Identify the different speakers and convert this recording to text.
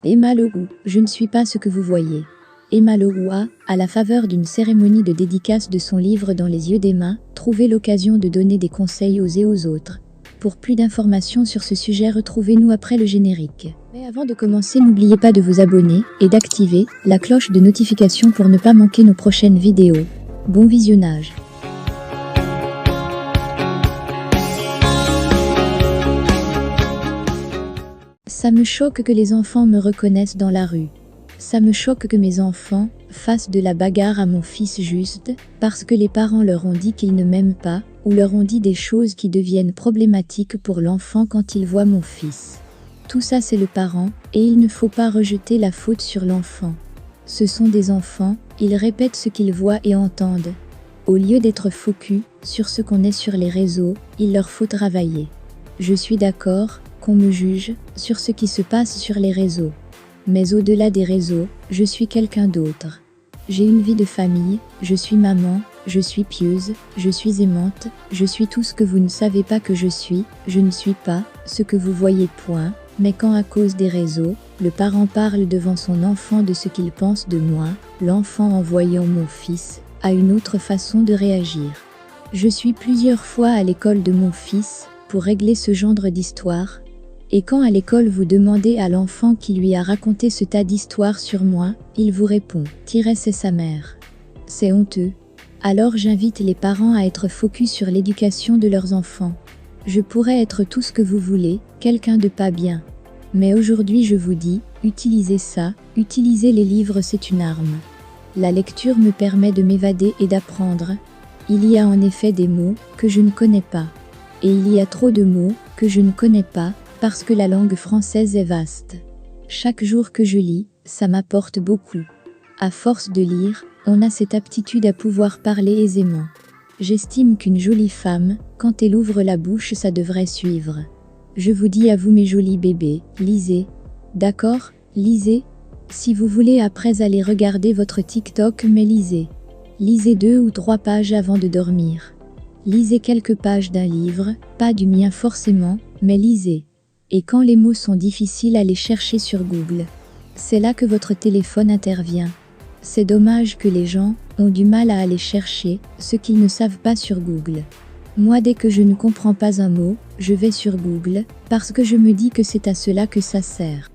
Speaker 1: Emma Leroux, je ne suis pas ce que vous voyez. Emma Leroux a, à la faveur d'une cérémonie de dédicace de son livre Dans les yeux d'Emma, trouvé l'occasion de donner des conseils aux et aux autres. Pour plus d'informations sur ce sujet, retrouvez-nous après le générique. Mais avant de commencer, n'oubliez pas de vous abonner et d'activer la cloche de notification pour ne pas manquer nos prochaines vidéos. Bon visionnage. Ça me choque que les enfants me reconnaissent dans la rue. Ça me choque que mes enfants fassent de la bagarre à mon fils juste parce que les parents leur ont dit qu'ils ne m'aiment pas ou leur ont dit des choses qui deviennent problématiques pour l'enfant quand il voit mon fils. Tout ça c'est le parent et il ne faut pas rejeter la faute sur l'enfant. Ce sont des enfants, ils répètent ce qu'ils voient et entendent. Au lieu d'être focus sur ce qu'on est sur les réseaux, il leur faut travailler. Je suis d'accord qu'on me juge sur ce qui se passe sur les réseaux. Mais au-delà des réseaux, je suis quelqu'un d'autre. J'ai une vie de famille, je suis maman, je suis pieuse, je suis aimante, je suis tout ce que vous ne savez pas que je ne suis pas ce que vous voyez point. Mais quand à cause des réseaux, le parent parle devant son enfant de ce qu'il pense de moi, l'enfant en voyant mon fils a une autre façon de réagir. Je suis plusieurs fois à l'école de mon fils pour régler ce genre d'histoire. Et quand à l'école vous demandez à l'enfant qui lui a raconté ce tas d'histoires sur moi, il vous répond « c'est sa mère ». C'est honteux. Alors j'invite les parents à être focus sur l'éducation de leurs enfants. Je pourrais être tout ce que vous voulez, quelqu'un de pas bien. Mais aujourd'hui je vous dis, utilisez ça, utilisez les livres, c'est une arme. La lecture me permet de m'évader et d'apprendre. Il y a en effet des mots que je ne connais pas. Et il y a trop de mots que je ne connais pas, parce que la langue française est vaste. Chaque jour que je lis, ça m'apporte beaucoup. À force de lire, on a cette aptitude à pouvoir parler aisément. J'estime qu'une jolie femme, quand elle ouvre la bouche, ça devrait suivre. Je vous dis à vous mes jolis bébés, lisez. D'accord, lisez. Si vous voulez après aller regarder votre TikTok, mais lisez. Lisez 2 ou 3 pages avant de dormir. Lisez quelques pages d'un livre, pas du mien forcément, mais lisez. Et quand les mots sont difficiles, allez chercher sur Google. C'est là que votre téléphone intervient. C'est dommage que les gens ont du mal à aller chercher ce qu'ils ne savent pas sur Google. Moi, dès que je ne comprends pas un mot, je vais sur Google, parce que je me dis que c'est à cela que ça sert.